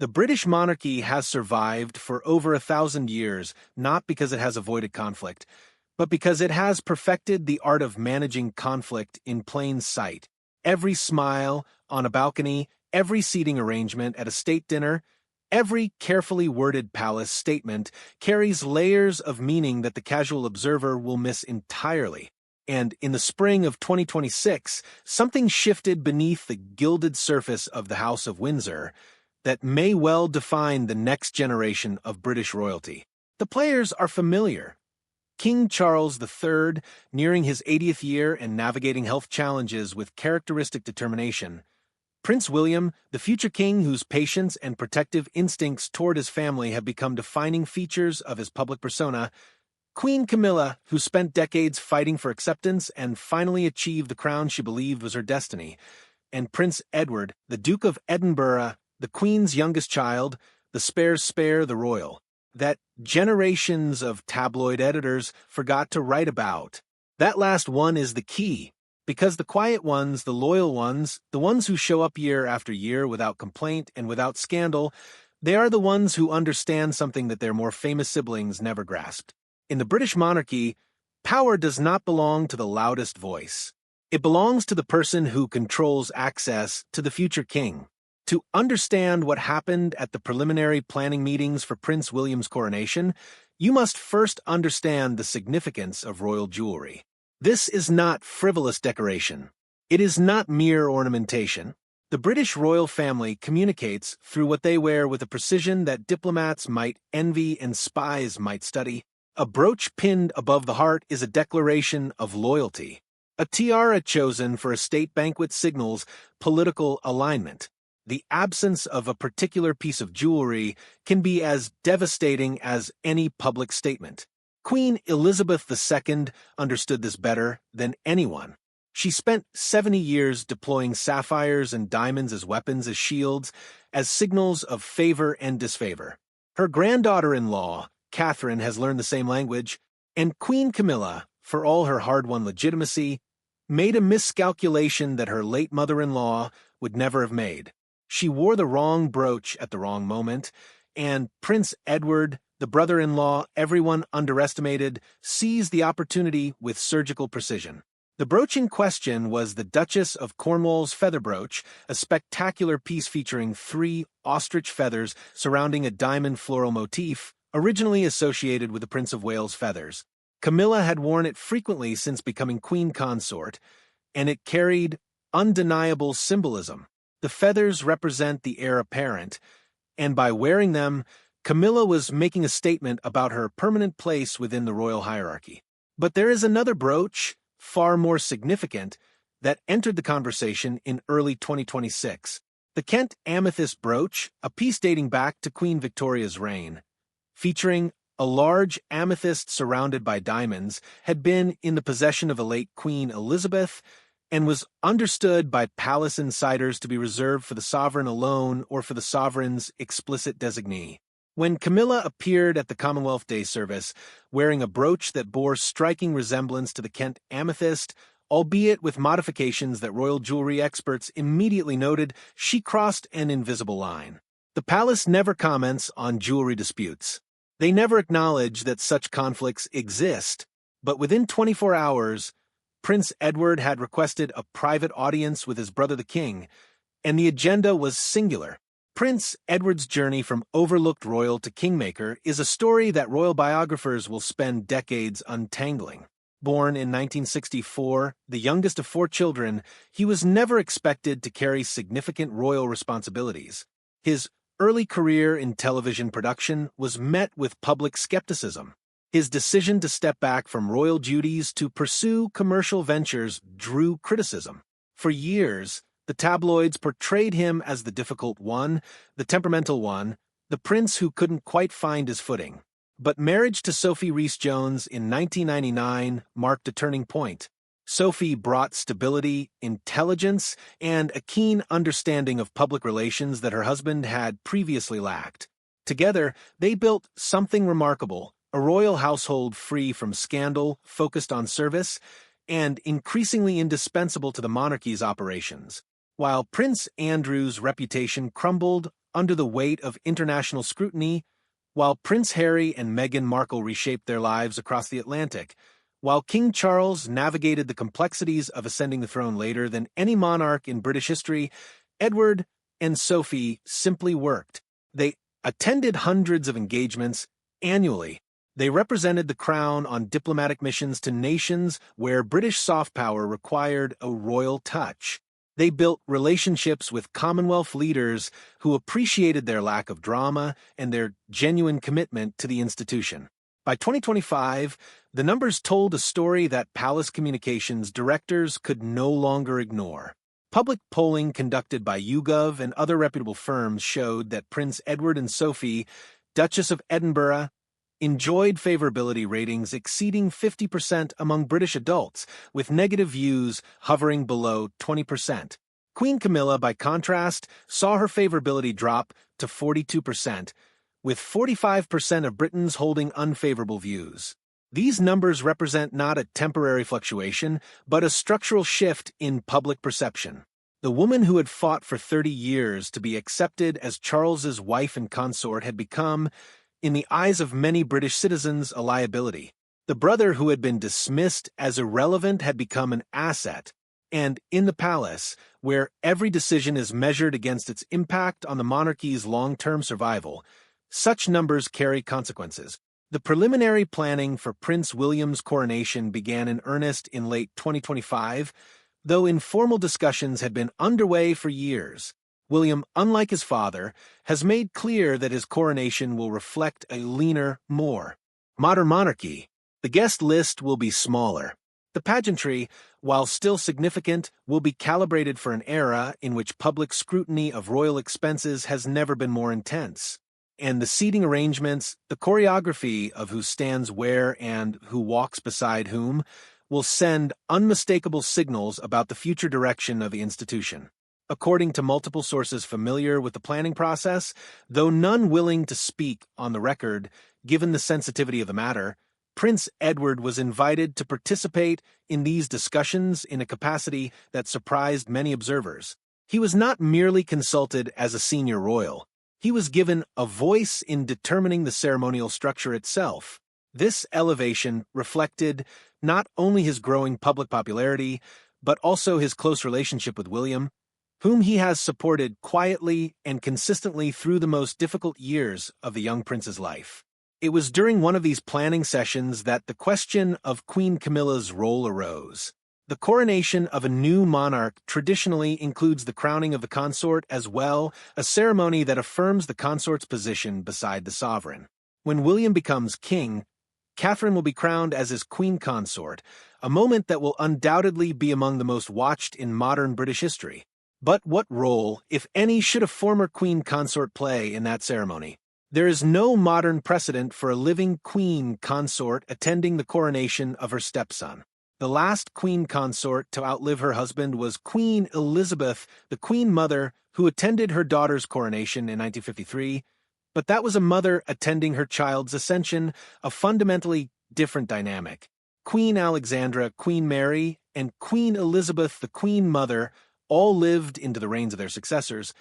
The British monarchy has survived for over 1,000 years, not because it has avoided conflict, but because it has perfected the art of managing conflict in plain sight. Every smile on a balcony, every seating arrangement at a state dinner, every carefully worded palace statement carries layers of meaning that the casual observer will miss entirely. And in the spring of 2026, something shifted beneath the gilded surface of the House of Windsor that may well define the next generation of British royalty. The players are familiar. King Charles III, nearing his 80th year and navigating health challenges with characteristic determination. Prince William, the future king whose patience and protective instincts toward his family have become defining features of his public persona. Queen Camilla, who spent decades fighting for acceptance and finally achieved the crown she believed was her destiny. And Prince Edward, the Duke of Edinburgh, the Queen's youngest child, the spare the royal, that generations of tabloid editors forgot to write about. That last one is the key, because the quiet ones, the loyal ones, the ones who show up year after year without complaint and without scandal, they are the ones who understand something that their more famous siblings never grasped. In the British monarchy, power does not belong to the loudest voice. It belongs to the person who controls access to the future king. To understand what happened at the preliminary planning meetings for Prince William's coronation, you must first understand the significance of royal jewelry. This is not frivolous decoration. It is not mere ornamentation. The British royal family communicates through what they wear with a precision that diplomats might envy and spies might study. A brooch pinned above the heart is a declaration of loyalty. A tiara chosen for a state banquet signals political alignment. The absence of a particular piece of jewelry can be as devastating as any public statement. Queen Elizabeth II understood this better than anyone. She spent 70 years deploying sapphires and diamonds as weapons, as shields, as signals of favor and disfavor. Her granddaughter-in-law, Catherine, has learned the same language, and Queen Camilla, for all her hard-won legitimacy, made a miscalculation that her late mother-in-law would never have made. She wore the wrong brooch at the wrong moment, and Prince Edward, the brother-in-law everyone underestimated, seized the opportunity with surgical precision. The brooch in question was the Duchess of Cornwall's feather brooch, a spectacular piece featuring 3 ostrich feathers surrounding a diamond floral motif, originally associated with the Prince of Wales' feathers. Camilla had worn it frequently since becoming queen consort, and it carried undeniable symbolism. The feathers represent the heir apparent, and by wearing them, Camilla was making a statement about her permanent place within the royal hierarchy. But there is another brooch, far more significant, that entered the conversation in early 2026. The Kent amethyst brooch, a piece dating back to Queen Victoria's reign, featuring a large amethyst surrounded by diamonds, had been in the possession of the late Queen Elizabeth and was understood by palace insiders to be reserved for the sovereign alone or for the sovereign's explicit designee. When Camilla appeared at the Commonwealth Day service, wearing a brooch that bore striking resemblance to the Kent amethyst, albeit with modifications that royal jewelry experts immediately noted, she crossed an invisible line. The palace never comments on jewelry disputes. They never acknowledge that such conflicts exist, but within 24 hours, Prince Edward had requested a private audience with his brother the king, and the agenda was singular. Prince Edward's journey from overlooked royal to kingmaker is a story that royal biographers will spend decades untangling. Born in 1964, the youngest of 4 children, he was never expected to carry significant royal responsibilities. His early career in television production was met with public skepticism. His decision to step back from royal duties to pursue commercial ventures drew criticism. For years, the tabloids portrayed him as the difficult one, the temperamental one, the prince who couldn't quite find his footing. But marriage to Sophie Rhys-Jones in 1999 marked a turning point. Sophie brought stability, intelligence, and a keen understanding of public relations that her husband had previously lacked. Together, they built something remarkable, a royal household free from scandal, focused on service, and increasingly indispensable to the monarchy's operations. While Prince Andrew's reputation crumbled under the weight of international scrutiny, while Prince Harry and Meghan Markle reshaped their lives across the Atlantic, while King Charles navigated the complexities of ascending the throne later than any monarch in British history, Edward and Sophie simply worked. They attended hundreds of engagements annually. They represented the crown on diplomatic missions to nations where British soft power required a royal touch. They built relationships with Commonwealth leaders who appreciated their lack of drama and their genuine commitment to the institution. By 2025, the numbers told a story that palace communications directors could no longer ignore. Public polling conducted by YouGov and other reputable firms showed that Prince Edward and Sophie, Duchess of Edinburgh, enjoyed favorability ratings exceeding 50% among British adults, with negative views hovering below 20%. Queen Camilla, by contrast, saw her favorability drop to 42%, with 45% of Britons holding unfavorable views. These numbers represent not a temporary fluctuation, but a structural shift in public perception. The woman who had fought for 30 years to be accepted as Charles's wife and consort had become, in the eyes of many British citizens, a liability. The brother who had been dismissed as irrelevant had become an asset. And in the palace, where every decision is measured against its impact on the monarchy's long-term survival, such numbers carry consequences. The preliminary planning for Prince William's coronation began in earnest in late 2025, though informal discussions had been underway for years. William, unlike his father, has made clear that his coronation will reflect a leaner, more modern monarchy. The guest list will be smaller. The pageantry, while still significant, will be calibrated for an era in which public scrutiny of royal expenses has never been more intense. And the seating arrangements, the choreography of who stands where and who walks beside whom, will send unmistakable signals about the future direction of the institution. According to multiple sources familiar with the planning process, though none willing to speak on the record, given the sensitivity of the matter, Prince Edward was invited to participate in these discussions in a capacity that surprised many observers. He was not merely consulted as a senior royal. He was given a voice in determining the ceremonial structure itself. This elevation reflected not only his growing public popularity, but also his close relationship with William, whom he has supported quietly and consistently through the most difficult years of the young prince's life. It was during one of these planning sessions that the question of Queen Camilla's role arose. The coronation of a new monarch traditionally includes the crowning of the consort as well, a ceremony that affirms the consort's position beside the sovereign. When William becomes king, Catherine will be crowned as his queen consort, a moment that will undoubtedly be among the most watched in modern British history. But what role, if any, should a former queen consort play in that ceremony? There is no modern precedent for a living queen consort attending the coronation of her stepson. The last queen consort to outlive her husband was Queen Elizabeth, the queen mother, who attended her daughter's coronation in 1953, but that was a mother attending her child's ascension, a fundamentally different dynamic. Queen Alexandra, Queen Mary, and Queen Elizabeth, the queen mother, all lived into the reigns of their successors,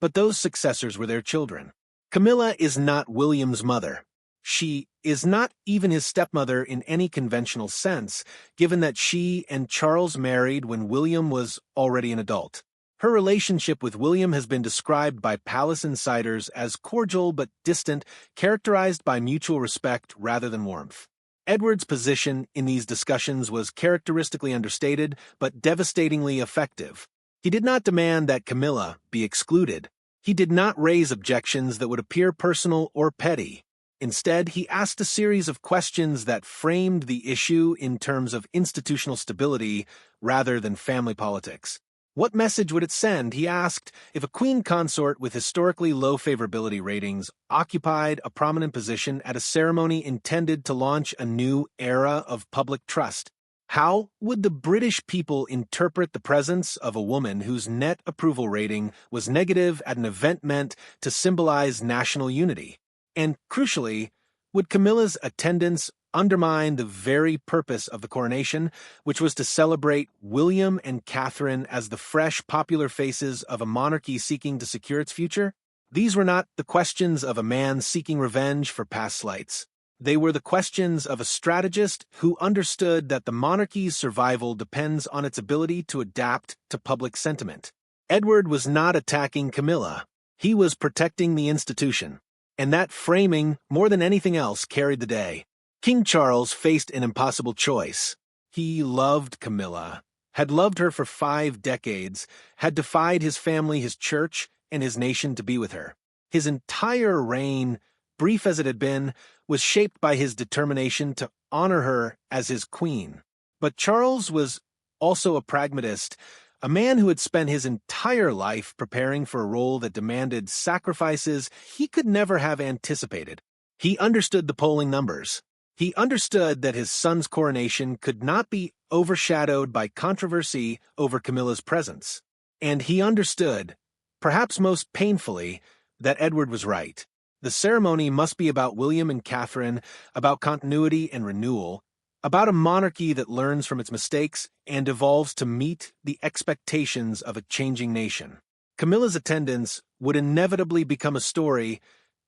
but those successors were their children. Camilla is not William's mother. She is not even his stepmother in any conventional sense, given that she and Charles married when William was already an adult. Her relationship with William has been described by palace insiders as cordial but distant, characterized by mutual respect rather than warmth. Edward's position in these discussions was characteristically understated but devastatingly effective. He did not demand that Camilla be excluded. He did not raise objections that would appear personal or petty. Instead, he asked a series of questions that framed the issue in terms of institutional stability rather than family politics. What message would it send, he asked, if a queen consort with historically low favorability ratings occupied a prominent position at a ceremony intended to launch a new era of public trust? How would the British people interpret the presence of a woman whose net approval rating was negative at an event meant to symbolize national unity? And crucially, would Camilla's attendance undermine the very purpose of the coronation, which was to celebrate William and Catherine as the fresh, popular faces of a monarchy seeking to secure its future? These were not the questions of a man seeking revenge for past slights. They were the questions of a strategist who understood that the monarchy's survival depends on its ability to adapt to public sentiment. Edward was not attacking Camilla. He was protecting the institution. And that framing, more than anything else, carried the day. King Charles faced an impossible choice. He loved Camilla, had loved her for 5 decades, had defied his family, his church, and his nation to be with her. His entire reign, brief as it had been, was shaped by his determination to honor her as his queen. But Charles was also a pragmatist, a man who had spent his entire life preparing for a role that demanded sacrifices he could never have anticipated. He understood the polling numbers. He understood that his son's coronation could not be overshadowed by controversy over Camilla's presence. And he understood, perhaps most painfully, that Edward was right. The ceremony must be about William and Catherine, about continuity and renewal, about a monarchy that learns from its mistakes and evolves to meet the expectations of a changing nation. Camilla's attendance would inevitably become a story,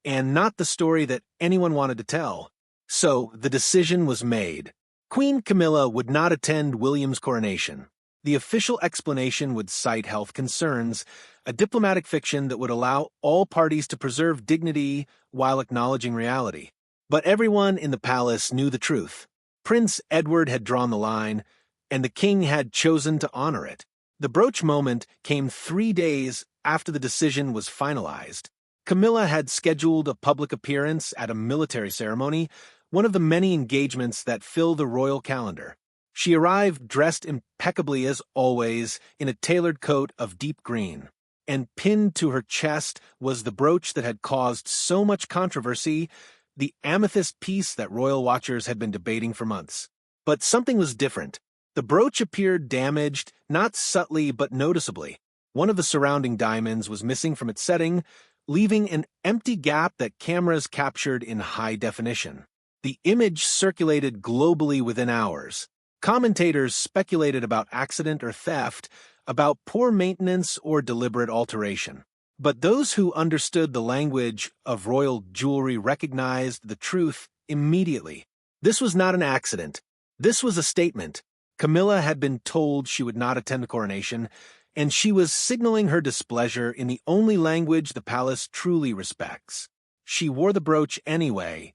and not the story that anyone wanted to tell. So the decision was made. Queen Camilla would not attend William's coronation. The official explanation would cite health concerns, a diplomatic fiction that would allow all parties to preserve dignity while acknowledging reality. But everyone in the palace knew the truth. Prince Edward had drawn the line, and the king had chosen to honor it. The Brooch moment came 3 days after the decision was finalized. Camilla had scheduled a public appearance at a military ceremony, one of the many engagements that fill the royal calendar. She arrived dressed impeccably as always in a tailored coat of deep green, and pinned to her chest was the brooch that had caused so much controversy, the amethyst piece that royal watchers had been debating for months. But something was different. The brooch appeared damaged, not subtly but noticeably. One of the surrounding diamonds was missing from its setting, leaving an empty gap that cameras captured in high definition. The image circulated globally within hours. Commentators speculated about accident or theft, about poor maintenance or deliberate alteration. But those who understood the language of royal jewelry recognized the truth immediately. This was not an accident. This was a statement. Camilla had been told she would not attend the coronation, and she was signaling her displeasure in the only language the palace truly respects. She wore the brooch anyway.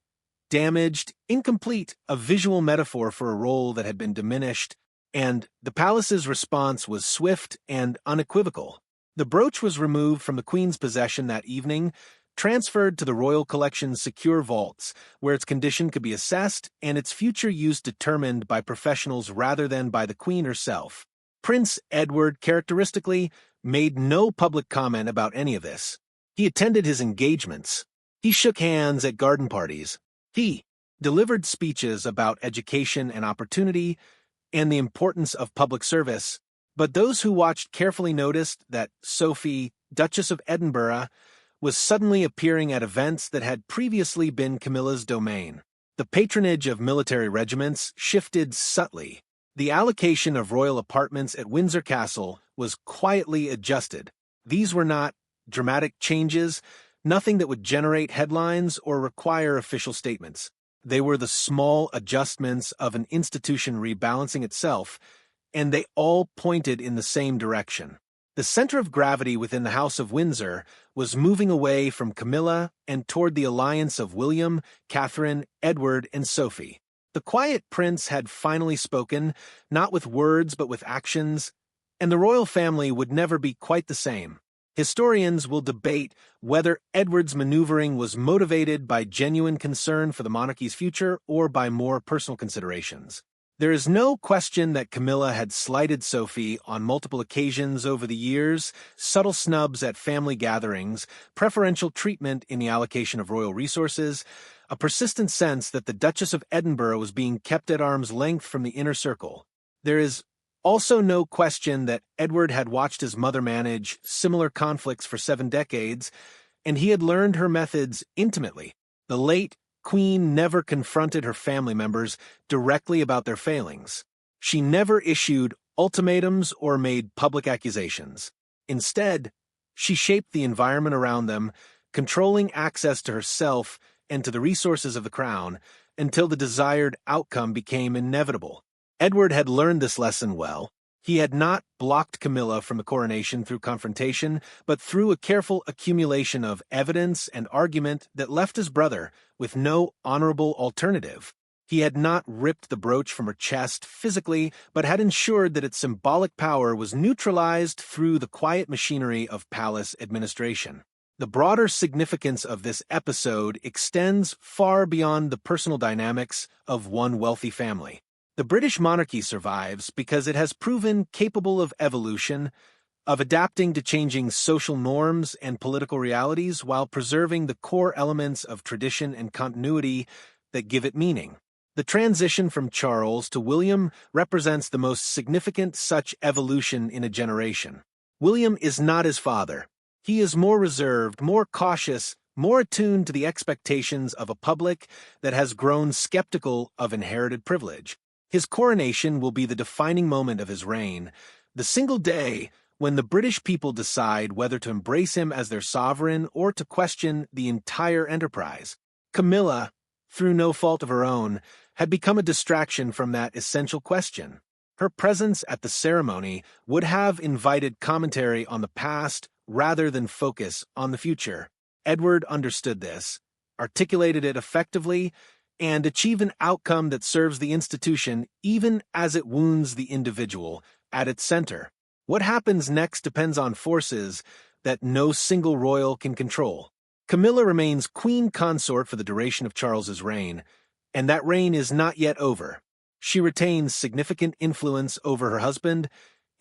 Damaged, incomplete, a visual metaphor for a role that had been diminished, and the palace's response was swift and unequivocal. The brooch was removed from the Queen's possession that evening, transferred to the Royal Collection's secure vaults, where its condition could be assessed and its future use determined by professionals rather than by the Queen herself. Prince Edward, characteristically, made no public comment about any of this. He attended his engagements. He shook hands at garden parties. He delivered speeches about education and opportunity and the importance of public service. But those who watched carefully noticed that Sophie, Duchess of Edinburgh, was suddenly appearing at events that had previously been Camilla's domain. The patronage of military regiments shifted subtly. The allocation of royal apartments at Windsor Castle was quietly adjusted. These were not dramatic changes, nothing that would generate headlines or require official statements. They were the small adjustments of an institution rebalancing itself, and they all pointed in the same direction. The center of gravity within the House of Windsor was moving away from Camilla and toward the alliance of William, Catherine, Edward, and Sophie. The quiet prince had finally spoken, not with words but with actions, and the royal family would never be quite the same. Historians will debate whether Edward's maneuvering was motivated by genuine concern for the monarchy's future or by more personal considerations. There is no question that Camilla had slighted Sophie on multiple occasions over the years, subtle snubs at family gatherings, preferential treatment in the allocation of royal resources, a persistent sense that the Duchess of Edinburgh was being kept at arm's length from the inner circle. There is also no question that Edward had watched his mother manage similar conflicts for 7 decades, and he had learned her methods intimately. The late Queen never confronted her family members directly about their failings. She never issued ultimatums or made public accusations. Instead, she shaped the environment around them, controlling access to herself and to the resources of the crown until the desired outcome became inevitable. Edward had learned this lesson well. He had not blocked Camilla from the coronation through confrontation, but through a careful accumulation of evidence and argument that left his brother with no honorable alternative. He had not ripped the brooch from her chest physically, but had ensured that its symbolic power was neutralized through the quiet machinery of palace administration. The broader significance of this episode extends far beyond the personal dynamics of one wealthy family. The British monarchy survives because it has proven capable of evolution, of adapting to changing social norms and political realities while preserving the core elements of tradition and continuity that give it meaning. The transition from Charles to William represents the most significant such evolution in a generation. William is not his father. He is more reserved, more cautious, more attuned to the expectations of a public that has grown skeptical of inherited privilege. His coronation will be the defining moment of his reign, the single day when the British people decide whether to embrace him as their sovereign or to question the entire enterprise. Camilla, through no fault of her own, had become a distraction from that essential question. Her presence at the ceremony would have invited commentary on the past rather than focus on the future. Edward understood this, articulated it effectively, and achieved an outcome that serves the institution even as it wounds the individual at its center. What happens next depends on forces that no single royal can control. Camilla remains queen consort for the duration of Charles's reign, and that reign is not yet over. She retains significant influence over her husband,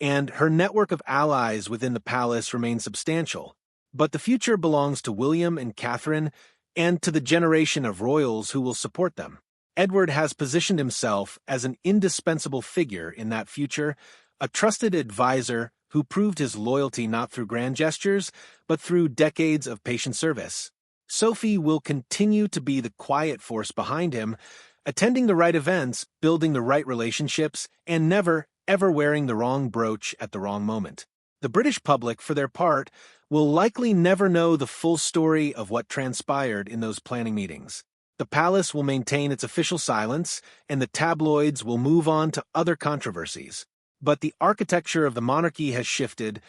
and her network of allies within the palace remains substantial. But the future belongs to William and Catherine, and to the generation of royals who will support them. Edward has positioned himself as an indispensable figure in that future, a trusted advisor who proved his loyalty not through grand gestures, but through decades of patient service. Sophie will continue to be the quiet force behind him, attending the right events, building the right relationships, and never, ever wearing the wrong brooch at the wrong moment. The British public, for their part, will likely never know the full story of what transpired in those planning meetings. The palace will maintain its official silence, and the tabloids will move on to other controversies. But the architecture of the monarchy has shifted,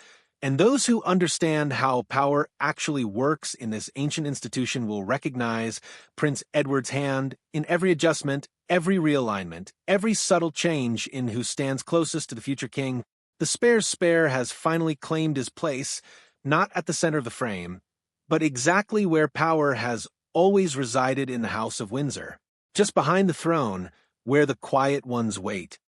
and those who understand how power actually works in this ancient institution will recognize Prince Edward's hand in every adjustment, every realignment, every subtle change in who stands closest to the future king. The spare's spare has finally claimed his place, not at the center of the frame, but exactly where power has always resided in the House of Windsor, just behind the throne, where the quiet ones wait.